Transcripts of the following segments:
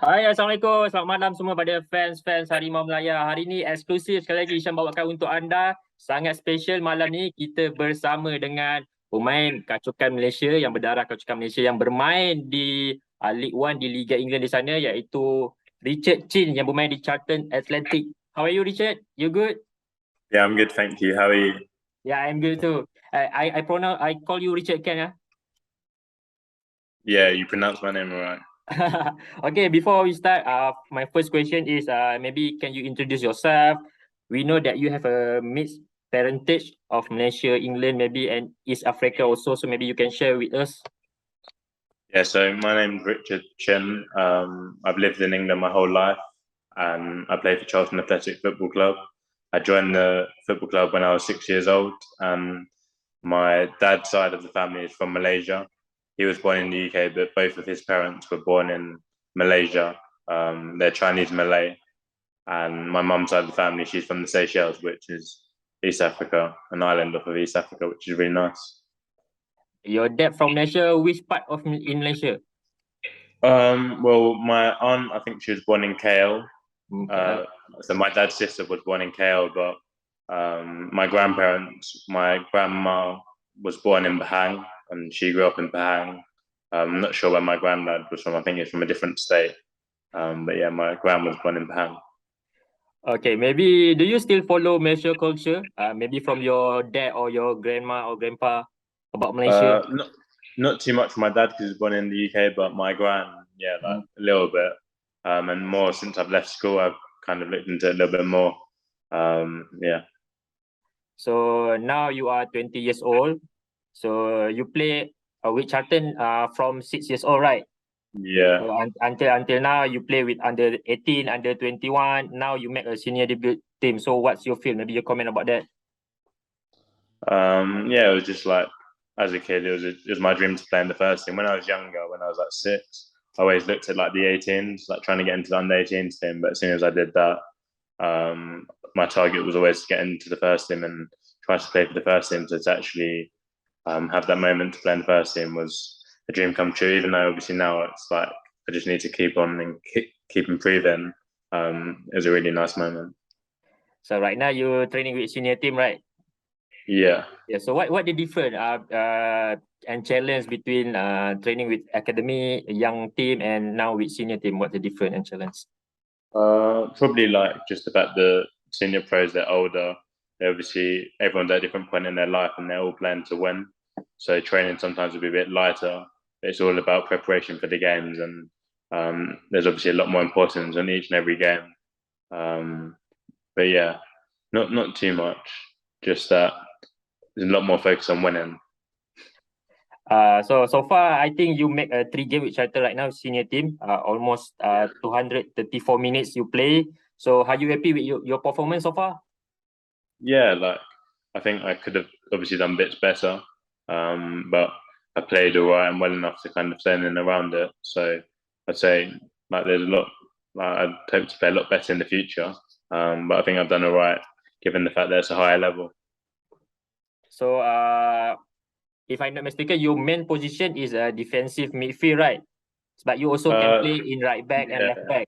Hai, Assalamualaikum. Selamat malam semua pada fans-fans Harimau Melaya. Hari ini eksklusif sekali lagi Isyam bawakan untuk anda. Sangat special malam ni kita bersama dengan pemain kacukan Malaysia yang berdarah kacukan Malaysia yang bermain di League One di Liga England di sana, iaitu Richard Chin yang bermain di Charlton Athletic. How are you, Richard? You good? Yeah, I'm good, thank you. How are you? Yeah, I'm good too. I call you Richard Ken, yeah? Yeah, you pronounced my name all right. Okay, before we start, my first question is maybe can you introduce yourself? We know that you have a mixed parentage of Malaysia, England, maybe, and East Africa also. So maybe you can share with us. Yeah, so my name's Richard Chin. I've lived in England my whole life, and I play for Charlton Athletic Football Club. I joined the football club when I was 6 years old, and my dad's side of the family is from Malaysia. He was born in the UK, but both of his parents were born in Malaysia. They're Chinese Malay, and my mum's side of the family, she's from the Seychelles, which is East Africa, an island off of East Africa, which is really nice. Your dad from Malaysia, which part of in Malaysia? Well, my aunt, I think she was born in KL. Okay. So my dad's sister was born in KL, but my grandparents, my grandma was born in Pahang, and she grew up in Pahang. I'm not sure where my granddad was from. I think he's from a different state. But yeah, my grandma was born in Pahang. Okay, maybe do you still follow Malaysia culture? Maybe from your dad or your grandma or grandpa about Malaysia? Not too much from my dad because he was born in the UK, but my gran, yeah, like a little bit. And more since I've left school, I've kind of looked into it a little bit more. Yeah. So now you are 20 years old. So you play with Charlton from 6 years old, right? Yeah. So until now you play with under 18, under 21. Now you make a senior debut team. So what's your feel? Maybe you comment about that. Yeah, it was just like as a kid, it was my dream to play in the first team. When I was younger, when I was like 6, I always looked at like the 18s, like trying to get into the under 18s team. But as soon as I did that, my target was always to get into the first team and try to play for the first team. So to actually have that moment to play in the first team was a dream come true. Even though obviously now it's like I just need to keep on and keep improving. It was a really nice moment. So right now you're training with senior team, right? Yeah. Yeah. So what the difference and challenge between training with academy, young team, and now with senior team? What the difference and challenge? Probably like just the fact that senior pros, they're older. They obviously everyone's at a different point in their life and they're all playing to win. So training sometimes will be a bit lighter. It's all about preparation for the games, and there's obviously a lot more importance on each and every game. But yeah, not too much. Just that there's a lot more focus on winning. So far, I think you make a 3 game with Charlton right now, senior team. Almost 234 minutes you play. So are you happy with your performance so far? Yeah, like I think I could have obviously done bits better, but I played all right and well enough to kind of stay in and around it. So I'd say like there's a lot. Like, I'd hope to play a lot better in the future, but I think I've done all right given the fact that it's a higher level. So if I'm not mistaken, your main position is a defensive midfield, right? But you also can play in right back and left back.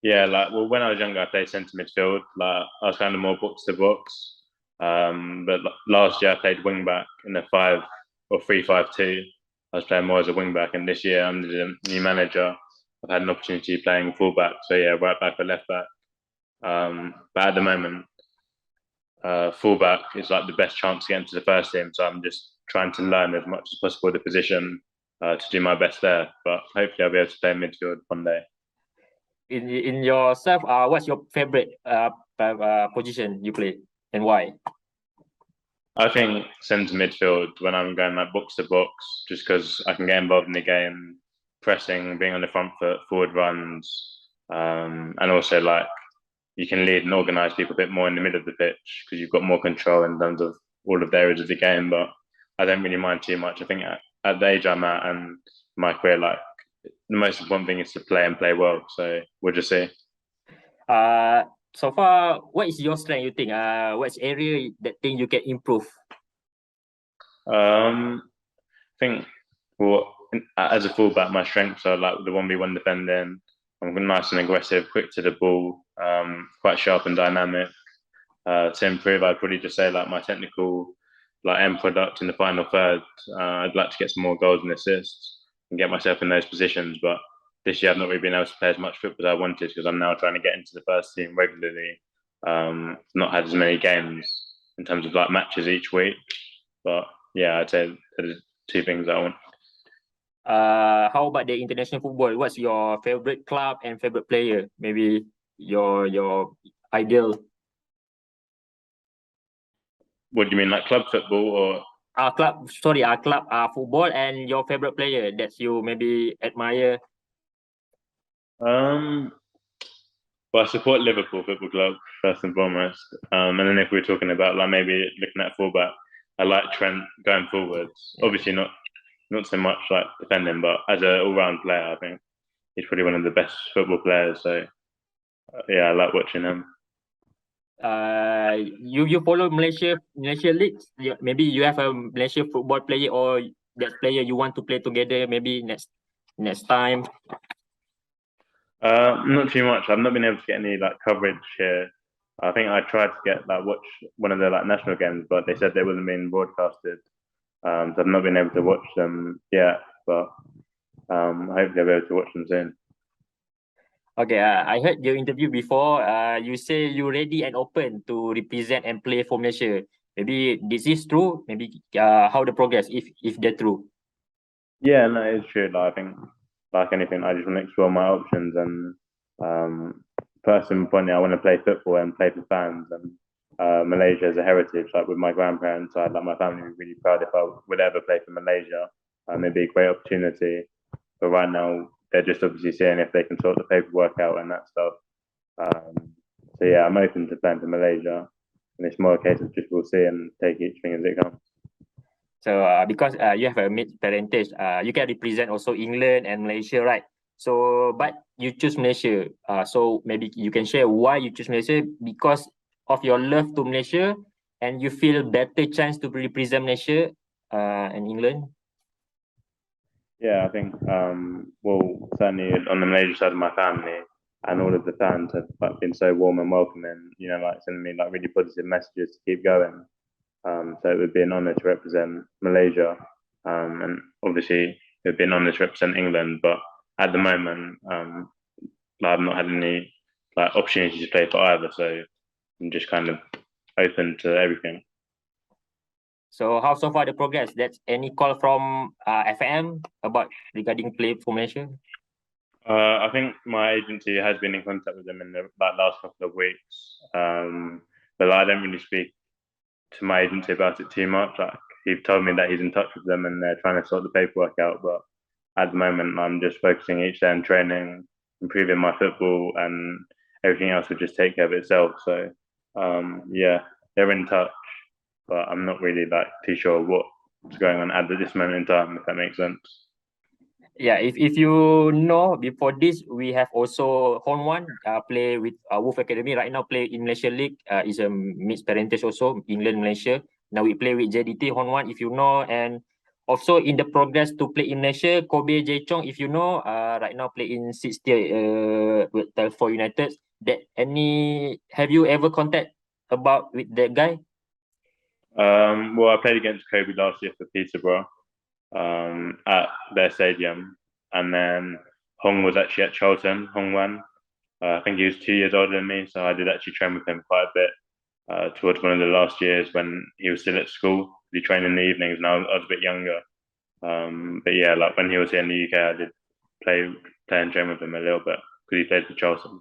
Yeah, like well, when I was younger, I played centre midfield. Like I was kind of more box to box. But last year I played wing back in a 5 or 3-5-2. I was playing more as a wing back, and this year under the new manager, I've had an opportunity playing full back. So yeah, right back or left back. But at the moment, full back is like the best chance to get into the first team. So I'm just trying to learn as much as possible the position to do my best there. But hopefully I'll be able to play midfield one day. In yourself, what's your favorite position you play and why? I think centre midfield when I'm going like box to box, just because I can get involved in the game, pressing, being on the front foot, forward runs, and also like you can lead and organise people a bit more in the middle of the pitch because you've got more control in terms of all of the areas of the game. But I don't really mind too much. I think at the age I'm at and my career, like the most important thing is to play and play well. So we'll just see. So far, what is your strength? You think? What's area that thing you can improve? I think well, as a fullback, my strengths are like the 1v1 defending, I'm nice and aggressive, quick to the ball, quite sharp and dynamic. To improve, I'd probably just say like my technical end product in the final third. I'd like to get some more goals and assists and get myself in those positions. But this year I've not really been able to play as much football as I wanted because I'm now trying to get into the first team regularly. Not had as many games in terms of matches each week. But yeah, I'd say there's two things I want. How about the international football? What's your favorite club and favorite player? Maybe your ideal. What do you mean, like club football or? Club football and your favorite player that you maybe admire. Well, I support Liverpool Football Club first and foremost, and then if we're talking about maybe looking at fullback, I like Trent going forwards. Yeah. Obviously not so much defending, but as an all-round player, I think he's probably one of the best football players. So yeah, I like watching him. You follow Malaysia leagues? Maybe you have a Malaysia football player or that player you want to play together maybe next time. Not too much. I've not been able to get any coverage here. I think I tried to get watch one of the national games, but they said they wasn't being broadcasted. So I've not been able to watch them yet, but hopefully I'll be able to watch them soon. Okay, I heard your interview before. You say you're ready and open to represent and play for Malaysia. Maybe this is true. Maybe how the progress, if they're true. Yeah, no, it's true. I think like anything, I just want to explore my options. And first and foremost, I want to play football and play for fans. And Malaysia as a heritage, with my grandparents, my family would be really proud if I would ever play for Malaysia. It'd be a great opportunity. But right now, they're just obviously seeing if they can sort the paperwork out and that stuff. So yeah, I'm open to playing for Malaysia, and it's more a case of just we'll see and take each thing as it comes. So because you have a mixed parentage, you can represent also England and Malaysia, right? So but you choose Malaysia. So maybe you can share why you choose Malaysia, because of your love to Malaysia, and you feel better chance to represent Malaysia and England. Yeah, I think certainly on the Malaysia side of my family, and all of the fans have been so warm and welcoming, sending me really positive messages to keep going. So it would be an honour to represent Malaysia, and obviously it would be an honour to represent England. But at the moment, I've not had any opportunities to play for either, so I'm just kind of open to everything. So how so far the progress? That's any call from FM about regarding play for Malaysia? I think my agency has been in contact with them in the last couple of weeks, but I don't really speak to my agency about it too much. He told me that he's in touch with them and they're trying to sort the paperwork out. But at the moment, I'm just focusing each day on training, improving my football, and everything else will just take care of itself. So yeah, they're in touch, but I'm not really too sure what's going on at this moment in time, if that makes sense. Yeah, if you know, before this, we have also Hon Wan play with Wolf Academy. Right now, play in Malaysia League. Is a mixed parentage also, England, Malaysia. Now we play with JDT, Hon Wan, if you know. And also in the progress to play in Malaysia, Kobe J Chong, if you know, right now play in 6th tier with Telford United. Have you ever contact about with that guy? Well, I played against Kobe last year for Peterborough. At their stadium, and then Hong was actually at Charlton, Hong Wan. I think he was 2 years older than me, so I did actually train with him quite a bit towards one of the last years when he was still at school. He trained in the evenings, and I was a bit younger. But yeah, when he was here in the UK, I did play and train with him a little bit because he played for Charlton.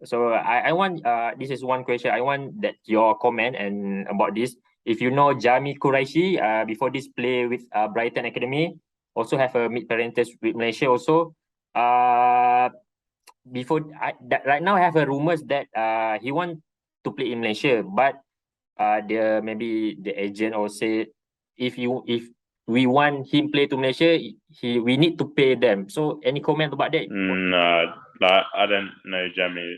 So I want this is one question. I want that your comment and about this. If you know Jami Quraishi, before this play with Brighton Academy, also have a mid parentage with Malaysia also. Right now I have a rumors that he want to play in Malaysia, but maybe the agent or say if we want him play to Malaysia, we need to pay them. So any comment about that? No, I don't know Jamie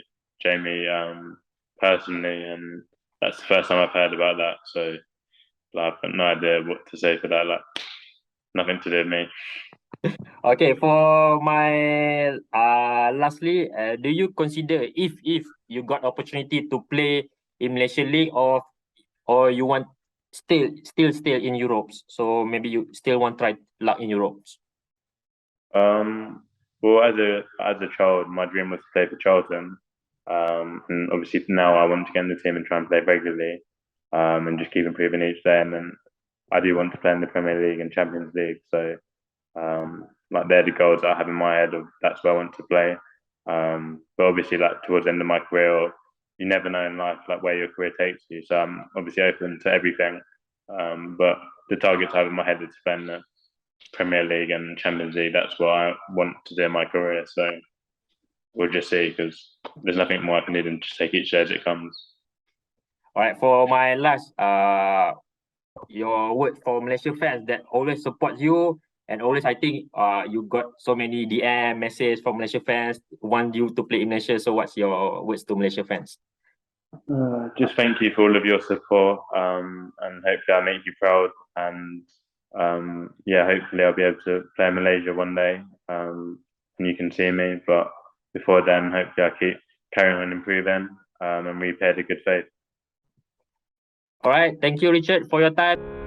personally, and that's the first time I've heard about that. So I've got no idea what to say for that. Nothing to do with me. Okay, for my lastly, do you consider if you got opportunity to play in Malaysian League, or you want still in Europe? So maybe you still want try luck in Europe. Well, as a child, my dream was to play for Charlton, and obviously now I want to get in the team and try and play regularly, and just keep improving each day. And then I do want to play in the Premier League and Champions League. So, like they're the goals that I have in my head of that's where I want to play. But obviously, like towards the end of my career, you never know in life like where your career takes you. So I'm obviously open to everything. But the targets I have in my head is to play in the Premier League and Champions League. That's what I want to do in my career. So we'll just see, because there's nothing more I can do than just take each day as it comes. All right, for my last, your word for Malaysia fans that always support you, and always I think you got so many DM message from Malaysia fans want you to play in Malaysia. So what's your words to Malaysia fans? Just thank you for all of your support, and hopefully I make you proud. And yeah, hopefully I'll be able to play in Malaysia one day, and you can see me. But before then, hopefully I keep carrying on improving, and repay the good faith. All right, thank you, Richard, for your time.